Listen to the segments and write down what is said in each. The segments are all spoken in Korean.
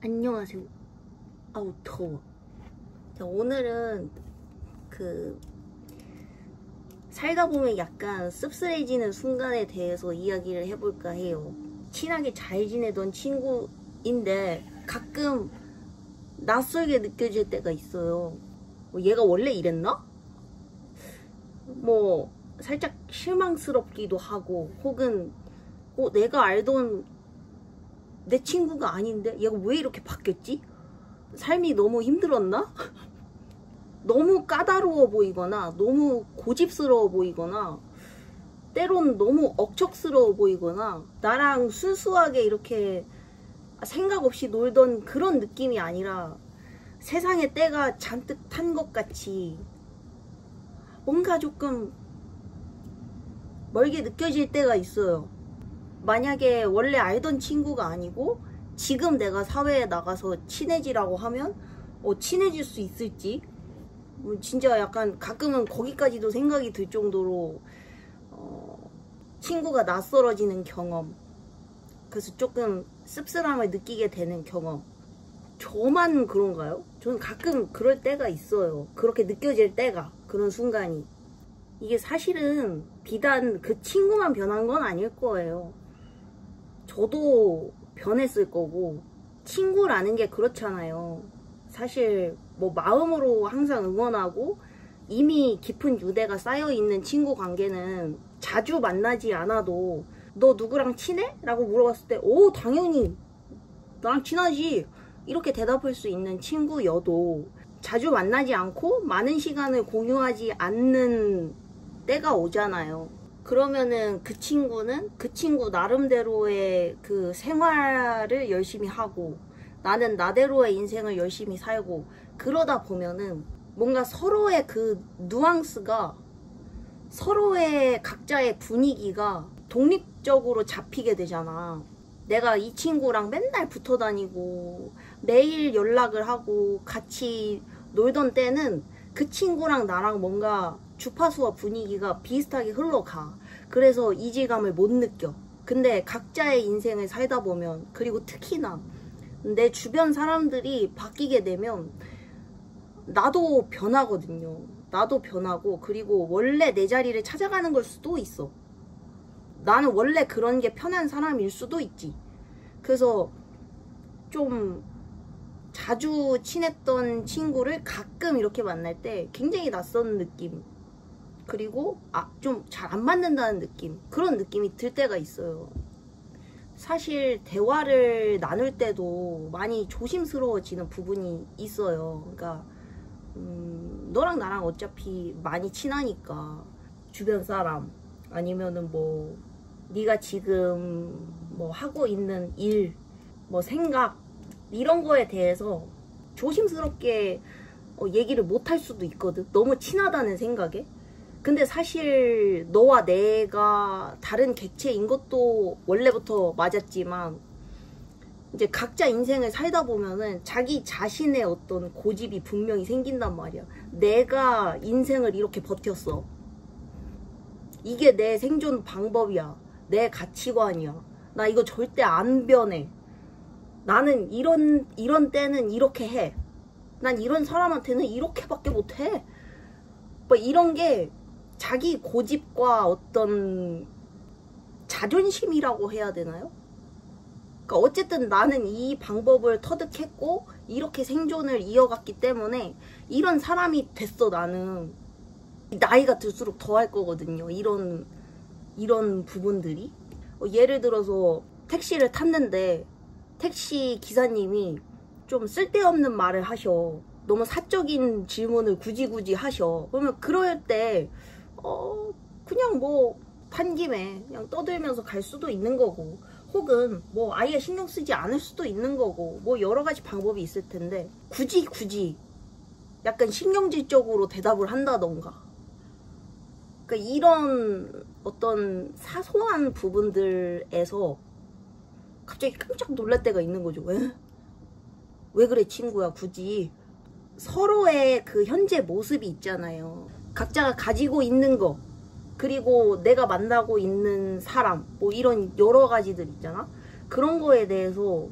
안녕하세요. 아우 더워. 자, 오늘은 살다 보면 약간 씁쓸해지는 순간에 대해서 이야기를 해볼까 해요. 친하게 잘 지내던 친구인데 가끔 낯설게 느껴질 때가 있어요. 얘가 원래 이랬나? 뭐 살짝 실망스럽기도 하고, 혹은 내가 알던 내 친구가 아닌데 얘가 왜 이렇게 바뀌었지? 삶이 너무 힘들었나? 너무 까다로워 보이거나 너무 고집스러워 보이거나 때론 너무 억척스러워 보이거나 나랑 순수하게 이렇게 생각 없이 놀던 그런 느낌이 아니라 세상에 때가 잔뜩 탄 것 같이 뭔가 조금 멀게 느껴질 때가 있어요. 만약에 원래 알던 친구가 아니고 지금 내가 사회에 나가서 친해지라고 하면 친해질 수 있을지 진짜 약간 가끔은 거기까지도 생각이 들 정도로 친구가 낯설어지는 경험, 그래서 조금 씁쓸함을 느끼게 되는 경험. 저만 그런가요? 저는 가끔 그럴 때가 있어요. 그렇게 느껴질 때가, 그런 순간이. 이게 사실은 비단 그 친구만 변한 건 아닐 거예요. 저도 변했을 거고, 친구라는 게 그렇잖아요. 사실 뭐 마음으로 항상 응원하고 이미 깊은 유대가 쌓여있는 친구 관계는 자주 만나지 않아도 너 누구랑 친해? 라고 물어봤을 때 당연히 나랑 친하지 이렇게 대답할 수 있는 친구여도 자주 만나지 않고 많은 시간을 공유하지 않는 때가 오잖아요. 그러면은 그 친구는 그 친구 나름대로의 그 생활을 열심히 하고 나는 나대로의 인생을 열심히 살고, 그러다 보면은 뭔가 서로의 그 뉘앙스가, 서로의 각자의 분위기가 독립적으로 잡히게 되잖아. 내가 이 친구랑 맨날 붙어 다니고 매일 연락을 하고 같이 놀던 때는 그 친구랑 나랑 뭔가 주파수와 분위기가 비슷하게 흘러가. 그래서 이질감을 못 느껴. 근데 각자의 인생을 살다 보면, 그리고 특히나 내 주변 사람들이 바뀌게 되면 나도 변하거든요. 나도 변하고, 그리고 원래 내 자리를 찾아가는 걸 수도 있어. 나는 원래 그런 게 편한 사람일 수도 있지. 그래서 좀 자주 친했던 친구를 가끔 이렇게 만날 때 굉장히 낯선 느낌, 그리고 좀 잘 안 맞는다는 느낌, 그런 느낌이 들 때가 있어요. 사실 대화를 나눌 때도 많이 조심스러워지는 부분이 있어요. 그러니까 너랑 나랑 어차피 많이 친하니까 주변 사람, 아니면은 뭐 네가 지금 뭐 하고 있는 일, 뭐 생각, 이런 거에 대해서 조심스럽게 얘기를 못 할 수도 있거든. 너무 친하다는 생각에. 근데 사실 너와 내가 다른 객체인 것도 원래부터 맞았지만, 이제 각자 인생을 살다 보면은 자기 자신의 어떤 고집이 분명히 생긴단 말이야. 내가 인생을 이렇게 버텼어. 이게 내 생존 방법이야. 내 가치관이야. 나 이거 절대 안 변해. 나는 이런 때는 이렇게 해. 난 이런 사람한테는 이렇게밖에 못해. 뭐 이런 게 자기 고집과 어떤 자존심이라고 해야 되나요? 그러니까 어쨌든 나는 이 방법을 터득했고 이렇게 생존을 이어갔기 때문에 이런 사람이 됐어. 나는 나이가 들수록 더 할 거거든요. 이런 부분들이. 예를 들어서 택시를 탔는데 택시 기사님이 좀 쓸데없는 말을 하셔. 너무 사적인 질문을 굳이 하셔. 그러면 그럴 때 그냥 뭐 탄 김에 그냥 떠들면서 갈 수도 있는 거고, 혹은 뭐 아예 신경 쓰지 않을 수도 있는 거고, 뭐 여러 가지 방법이 있을 텐데 굳이 약간 신경질적으로 대답을 한다던가, 그러니까 이런 어떤 사소한 부분들에서 갑자기 깜짝 놀랄 때가 있는 거죠. 왜 그래 친구야, 굳이. 서로의 그 현재 모습이 있잖아요. 각자가 가지고 있는 거, 그리고 내가 만나고 있는 사람, 뭐 이런 여러 가지들 있잖아. 그런 거에 대해서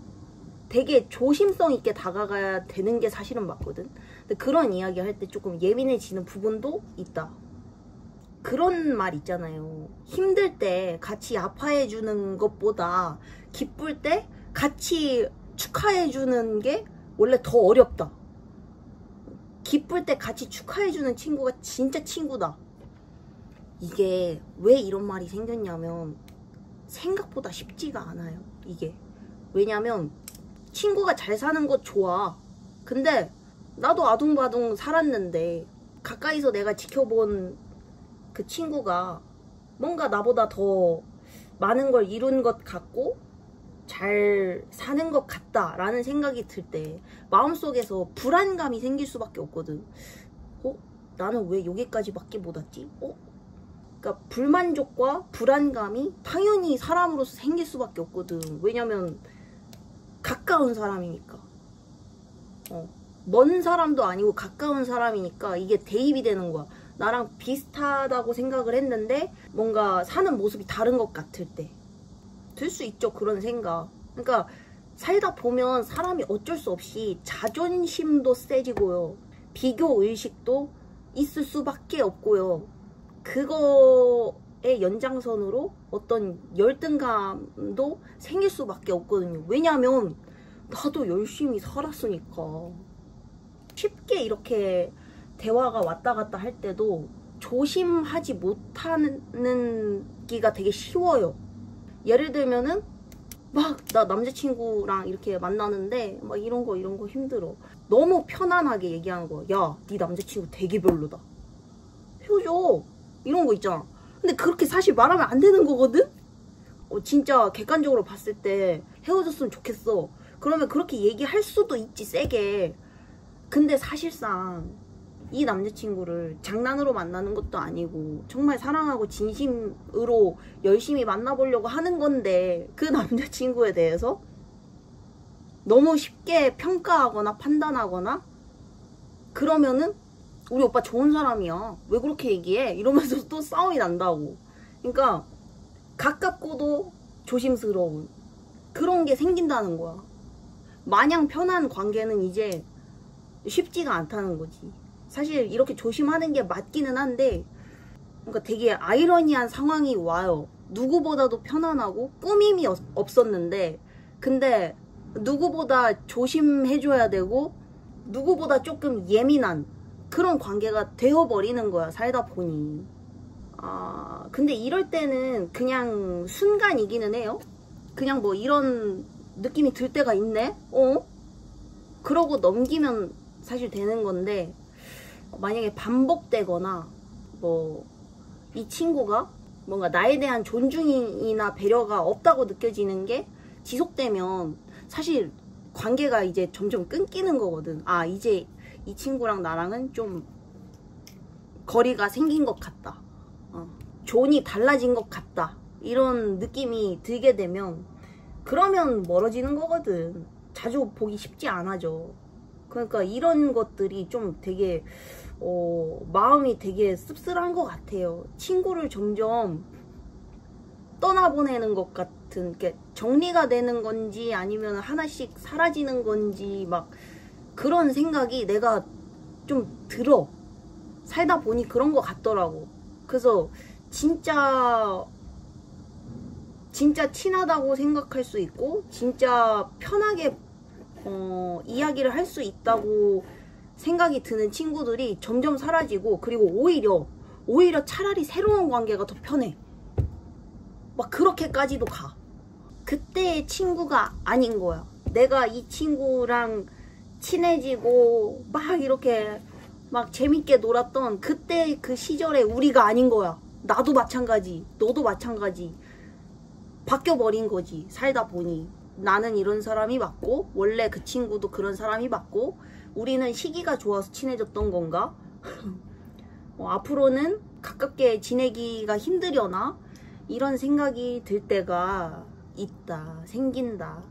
되게 조심성 있게 다가가야 되는 게 사실은 맞거든. 근데 그런 이야기 할 때 조금 예민해지는 부분도 있다. 그런 말 있잖아요. 힘들 때 같이 아파해주는 것보다 기쁠 때 같이 축하해주는 게 원래 더 어렵다. 기쁠 때 같이 축하해주는 친구가 진짜 친구다. 이게 왜 이런 말이 생겼냐면 생각보다 쉽지가 않아요. 이게 왜냐면 친구가 잘 사는 것 좋아. 근데 나도 아둥바둥 살았는데 가까이서 내가 지켜본 그 친구가 뭔가 나보다 더 많은 걸 이룬 것 같고 잘 사는 것 같다라는 생각이 들 때 마음속에서 불안감이 생길 수밖에 없거든. 나는 왜 여기까지밖에 못 왔지? 그러니까 불만족과 불안감이 당연히 사람으로서 생길 수밖에 없거든. 왜냐면 가까운 사람이니까. 먼 사람도 아니고 가까운 사람이니까 이게 대입이 되는 거야. 나랑 비슷하다고 생각을 했는데 뭔가 사는 모습이 다른 것 같을 때 들 수 있죠. 그런 생각. 그러니까 살다 보면 사람이 어쩔 수 없이 자존심도 세지고요. 비교 의식도 있을 수밖에 없고요. 그거의 연장선으로 어떤 열등감도 생길 수밖에 없거든요. 왜냐면 나도 열심히 살았으니까. 쉽게 이렇게 대화가 왔다 갔다 할 때도 조심하지 못하는 기가 되게 쉬워요. 예를 들면은 막 나 남자친구랑 이렇게 만나는데 막 이런 거 힘들어. 너무 편안하게 얘기하는 거야. 야, 네 남자친구 되게 별로다. 헤어져. 이런 거 있잖아. 근데 그렇게 사실 말하면 안 되는 거거든? 진짜 객관적으로 봤을 때 헤어졌으면 좋겠어. 그러면 그렇게 얘기할 수도 있지, 세게. 근데 사실상 이 남자친구를 장난으로 만나는 것도 아니고 정말 사랑하고 진심으로 열심히 만나보려고 하는 건데 그 남자친구에 대해서 너무 쉽게 평가하거나 판단하거나 그러면은 우리 오빠 좋은 사람이야. 왜 그렇게 얘기해? 이러면서 또 싸움이 난다고. 그러니까 가깝고도 조심스러운 그런 게 생긴다는 거야. 마냥 편한 관계는 이제 쉽지가 않다는 거지. 사실 이렇게 조심하는 게 맞기는 한데 그러니까 되게 아이러니한 상황이 와요. 누구보다도 편안하고 꾸밈이 없었는데 근데 누구보다 조심해줘야 되고 누구보다 조금 예민한 그런 관계가 되어버리는 거야. 살다 보니. 근데 이럴 때는 그냥 순간이기는 해요. 그냥 뭐 이런 느낌이 들 때가 있네? 그러고 넘기면 사실 되는 건데 만약에 반복되거나 뭐 이 친구가 뭔가 나에 대한 존중이나 배려가 없다고 느껴지는 게 지속되면 사실 관계가 이제 점점 끊기는 거거든. 이제 이 친구랑 나랑은 좀 거리가 생긴 것 같다. 존이 달라진 것 같다. 이런 느낌이 들게 되면 그러면 멀어지는 거거든. 자주 보기 쉽지 않아져. 그러니까 이런 것들이 좀 되게 마음이 되게 씁쓸한 것 같아요. 친구를 점점 떠나보내는 것 같은 게 정리가 되는 건지 아니면 하나씩 사라지는 건지 막 그런 생각이 내가 좀 들어. 살다 보니 그런 것 같더라고. 그래서 진짜 친하다고 생각할 수 있고 진짜 편하게 이야기를 할 수 있다고 생각이 드는 친구들이 점점 사라지고 그리고 오히려 차라리 새로운 관계가 더 편해. 막 그렇게까지도 가. 그때의 친구가 아닌 거야. 내가 이 친구랑 친해지고 막 이렇게 막 재밌게 놀았던 그때 그 시절의 우리가 아닌 거야. 나도 마찬가지, 너도 마찬가지. 바뀌어버린 거지. 살다 보니. 나는 이런 사람이 맞고 원래 그 친구도 그런 사람이 맞고 우리는 시기가 좋아서 친해졌던 건가? 앞으로는 가깝게 지내기가 힘들려나? 이런 생각이 들 때가 있다. 생긴다.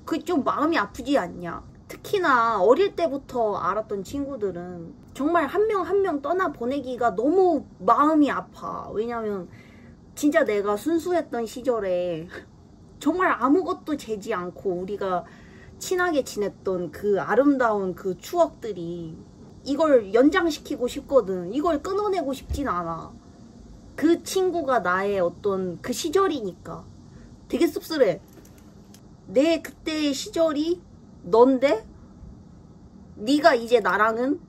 그게 좀 마음이 아프지 않냐? 특히나 어릴 때부터 알았던 친구들은 정말 한 명 한 명 떠나보내기가 너무 마음이 아파. 왜냐면 진짜 내가 순수했던 시절에 정말 아무것도 재지 않고 우리가 친하게 지냈던 그 아름다운 그 추억들이 이걸 연장시키고 싶거든. 이걸 끊어내고 싶진 않아. 그 친구가 나의 어떤 그 시절이니까. 되게 씁쓸해. 내 그때의 시절이 넌데 네가 이제 나랑은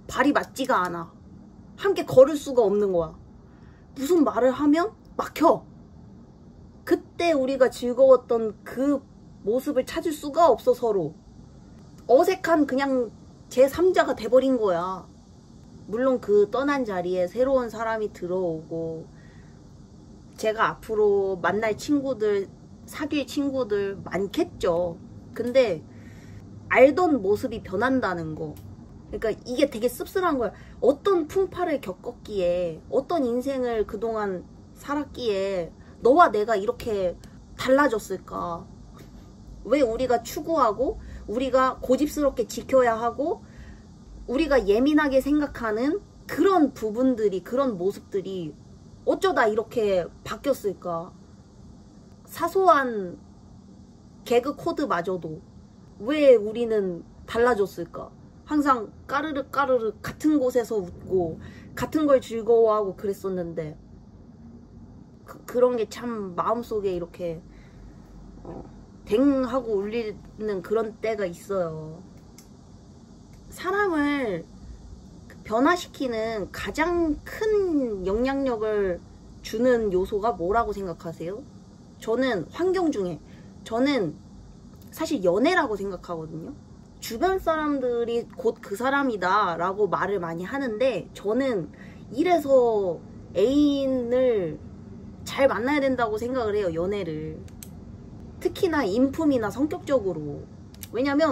발이 맞지가 않아. 함께 걸을 수가 없는 거야. 무슨 말을 하면 막혀. 그때 우리가 즐거웠던 그 모습을 찾을 수가 없어. 서로 어색한 그냥 제3자가 돼버린 거야. 물론 그 떠난 자리에 새로운 사람이 들어오고 제가 앞으로 만날 친구들, 사귈 친구들 많겠죠. 근데 알던 모습이 변한다는 거. 그러니까 이게 되게 씁쓸한 거야. 어떤 풍파를 겪었기에, 어떤 인생을 그동안 살았기에 너와 내가 이렇게 달라졌을까? 왜 우리가 추구하고 우리가 고집스럽게 지켜야 하고 우리가 예민하게 생각하는 그런 부분들이, 그런 모습들이 어쩌다 이렇게 바뀌었을까? 사소한 개그 코드마저도 왜 우리는 달라졌을까? 항상 까르르 까르르 같은 곳에서 웃고 같은 걸 즐거워하고 그랬었는데 그런 게 참 마음속에 이렇게 댕 하고 울리는 그런 때가 있어요. 사람을 변화시키는 가장 큰 영향력을 주는 요소가 뭐라고 생각하세요? 저는 환경 중에 저는 사실 연애라고 생각하거든요. 주변 사람들이 곧 그 사람이다 라고 말을 많이 하는데 저는 이래서 애인을 잘 만나야 된다고 생각을 해요. 연애를. 특히나 인품이나 성격적으로. 왜냐면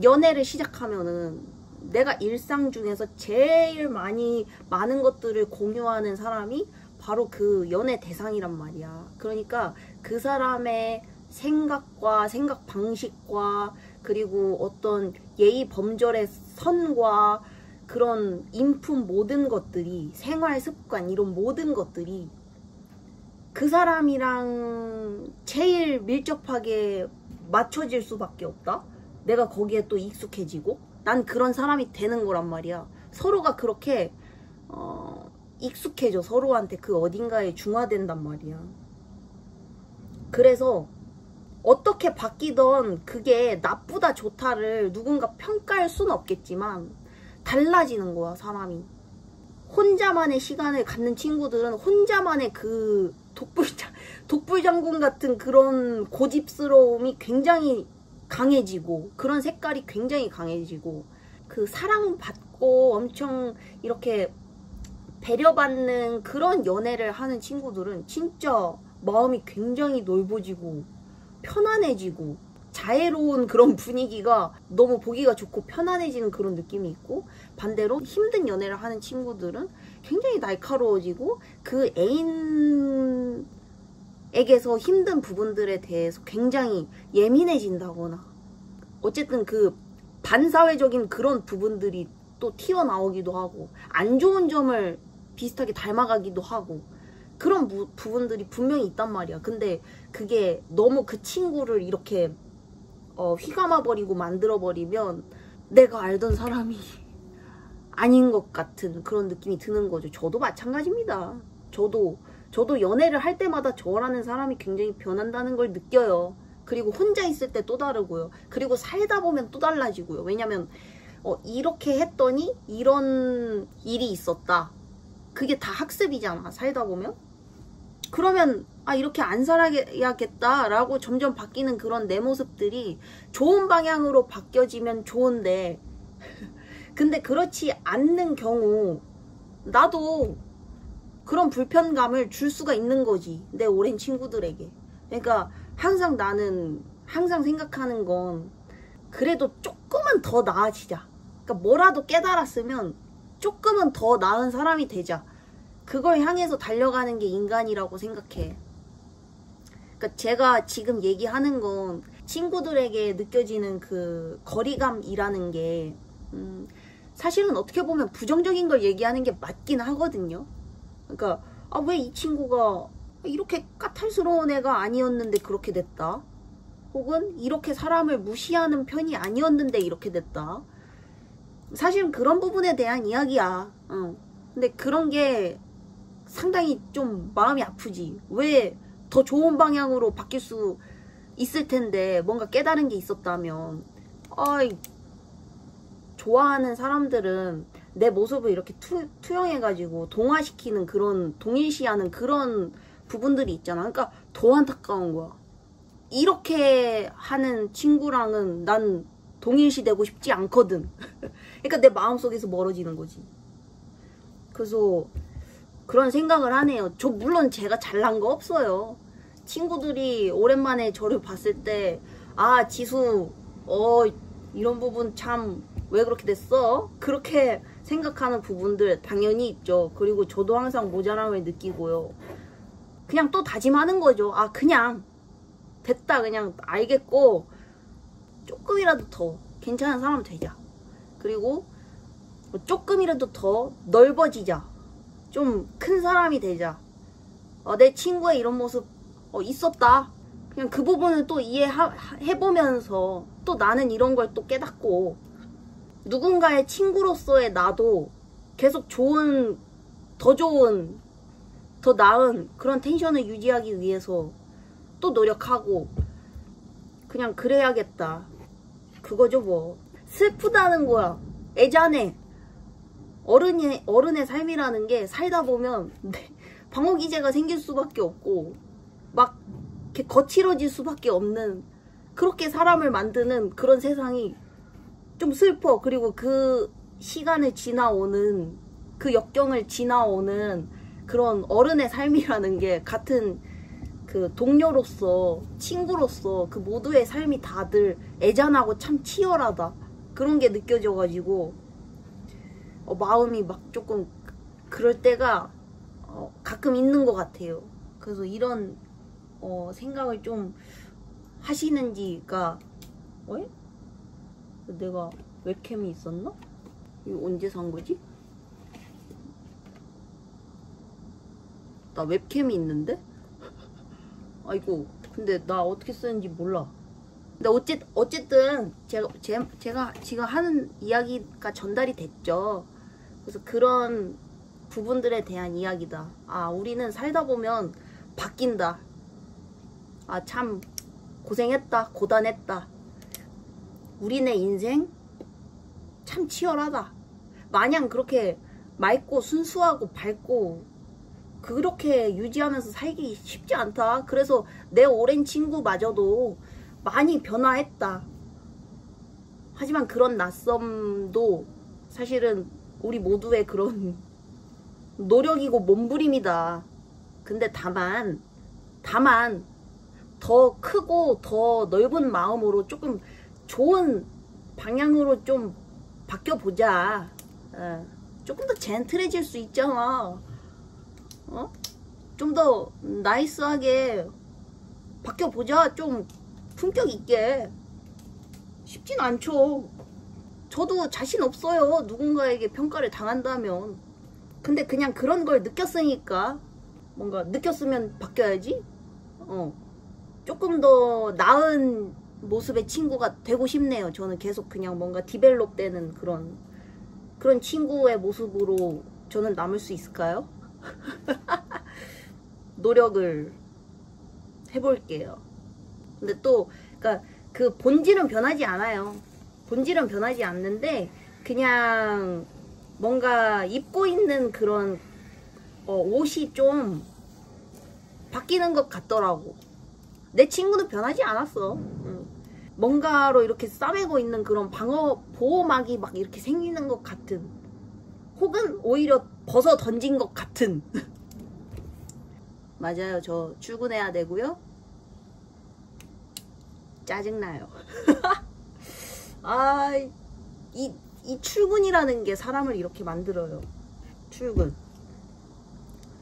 연애를 시작하면은 내가 일상 중에서 제일 많은 것들을 공유하는 사람이 바로 그 연애 대상이란 말이야. 그러니까 그 사람의 생각과 생각 방식과 그리고 어떤 예의 범절의 선과 그런 인품 모든 것들이, 생활 습관 이런 모든 것들이 그 사람이랑 제일 밀접하게 맞춰질 수밖에 없다. 내가 거기에 또 익숙해지고 난 그런 사람이 되는 거란 말이야. 서로가 그렇게 익숙해져. 서로한테 그 어딘가에 중화된단 말이야. 그래서 어떻게 바뀌던 그게 나쁘다 좋다를 누군가 평가할 수는 없겠지만 달라지는 거야, 사람이. 혼자만의 시간을 갖는 친구들은 혼자만의 그 독불장군 같은 그런 고집스러움이 굉장히 강해지고 그런 색깔이 굉장히 강해지고 그 사랑받고 엄청 이렇게 배려받는 그런 연애를 하는 친구들은 진짜 마음이 굉장히 넓어지고 편안해지고 자애로운 그런 분위기가 너무 보기가 좋고 편안해지는 그런 느낌이 있고, 반대로 힘든 연애를 하는 친구들은 굉장히 날카로워지고 그 애인에게서 힘든 부분들에 대해서 굉장히 예민해진다거나 어쨌든 그 반사회적인 그런 부분들이 또 튀어나오기도 하고 안 좋은 점을 비슷하게 닮아가기도 하고 그런 부분들이 분명히 있단 말이야. 근데 그게 너무 그 친구를 이렇게 휘감아버리고 만들어버리면 내가 알던 사람이 아닌 것 같은 그런 느낌이 드는 거죠. 저도 마찬가지입니다. 저도 연애를 할 때마다 저라는 사람이 굉장히 변한다는 걸 느껴요. 그리고 혼자 있을 때 또 다르고요. 그리고 살다 보면 또 달라지고요. 왜냐면 이렇게 했더니 이런 일이 있었다. 그게 다 학습이잖아. 살다 보면. 그러면 이렇게 안 살아야겠다 라고 점점 바뀌는 그런 내 모습들이 좋은 방향으로 바뀌어지면 좋은데 근데 그렇지 않는 경우 나도 그런 불편감을 줄 수가 있는 거지. 내 오랜 친구들에게. 그러니까 나는 항상 생각하는 건 그래도 조금은 더 나아지자. 그러니까 뭐라도 깨달았으면 조금은 더 나은 사람이 되자. 그걸 향해서 달려가는 게 인간이라고 생각해. 그러니까 제가 지금 얘기하는 건 친구들에게 느껴지는 그 거리감이라는 게 사실은 어떻게 보면 부정적인 걸 얘기하는 게 맞긴 하거든요. 그러니까 왜 이 친구가 이렇게 까탈스러운 애가 아니었는데 그렇게 됐다? 혹은 이렇게 사람을 무시하는 편이 아니었는데 이렇게 됐다. 사실은 그런 부분에 대한 이야기야. 근데 그런 게 상당히 좀 마음이 아프지. 왜 더 좋은 방향으로 바뀔 수 있을 텐데 뭔가 깨달은 게 있었다면. 좋아하는 사람들은 내 모습을 이렇게 투영해가지고 동화시키는 그런, 동일시하는 그런 부분들이 있잖아. 그러니까 더 안타까운 거야. 이렇게 하는 친구랑은 난 동일시되고 싶지 않거든. 그러니까 내 마음속에서 멀어지는 거지. 그래서 그런 생각을 하네요. 물론 제가 잘난 거 없어요. 친구들이 오랜만에 저를 봤을 때 지수 이런 부분 참 왜 그렇게 됐어? 그렇게 생각하는 부분들 당연히 있죠. 그리고 저도 항상 모자람을 느끼고요. 그냥 또 다짐하는 거죠. 그냥 됐다, 그냥 알겠고 조금이라도 더 괜찮은 사람 되자. 그리고 조금이라도 더 넓어지자. 좀 큰 사람이 되자. 내 친구의 이런 모습 있었다. 그냥 그 부분을 또 이해해보면서 또 나는 이런 걸 또 깨닫고, 누군가의 친구로서의 나도 계속 좋은, 더 나은 그런 텐션을 유지하기 위해서 또 노력하고, 그냥 그래야겠다. 그거죠 뭐. 슬프다는 거야. 애잔해. 어른의 삶이라는 게 살다 보면 방어기제가 생길 수밖에 없고 막 이렇게 거칠어질 수밖에 없는, 그렇게 사람을 만드는 그런 세상이 좀 슬퍼. 그리고 그 시간을 지나오는, 그 역경을 지나오는 그런 어른의 삶이라는 게 같은 그 동료로서, 친구로서 그 모두의 삶이 다들 애잔하고 참 치열하다. 그런 게 느껴져가지고 마음이 막 조금 그럴 때가 가끔 있는 것 같아요. 그래서 이런 생각을 좀 하시는지가. 내가 웹캠이 있었나? 이거 언제 산 거지? 나 웹캠이 있는데? 아이고, 근데 나 어떻게 쓰는지 몰라. 근데 어쨌든 제가 지금 하는 이야기가 전달이 됐죠. 그래서 그런 부분들에 대한 이야기다. 우리는 살다 보면 바뀐다. 참 고생했다, 고단했다. 우리네 인생 참 치열하다. 마냥 그렇게 맑고 순수하고 밝고 그렇게 유지하면서 살기 쉽지 않다. 그래서 내 오랜 친구마저도 많이 변화했다. 하지만 그런 낯섦도 사실은 우리 모두의 그런 노력이고 몸부림이다. 근데 다만 더 크고 더 넓은 마음으로 조금 좋은 방향으로 좀 바뀌어보자. 조금 더 젠틀해질 수 있잖아. 좀 더 나이스하게 바뀌어보자. 좀 품격 있게. 쉽진 않죠. 저도 자신 없어요. 누군가에게 평가를 당한다면. 근데 그냥 그런 걸 느꼈으니까, 뭔가 느꼈으면 바뀌어야지. 조금 더 나은 모습의 친구가 되고 싶네요. 저는 계속 그냥 뭔가 디벨롭 되는 그런 친구의 모습으로 저는 남을 수 있을까요? 노력을 해볼게요. 근데 또 그러니까 그 본질은 변하지 않아요. 본질은 변하지 않는데 그냥 뭔가 입고 있는 그런 옷이 좀 바뀌는 것 같더라고. 내 친구는 변하지 않았어. 뭔가로 이렇게 싸매고 있는 그런 보호막이 막 이렇게 생기는 것 같은, 혹은 오히려 벗어 던진 것 같은. 맞아요. 저 출근해야 되고요. 짜증나요. 이 출근이라는 게 사람을 이렇게 만들어요. 출근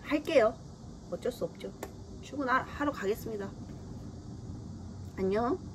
할게요. 어쩔 수 없죠. 출근하러 가겠습니다. 안녕.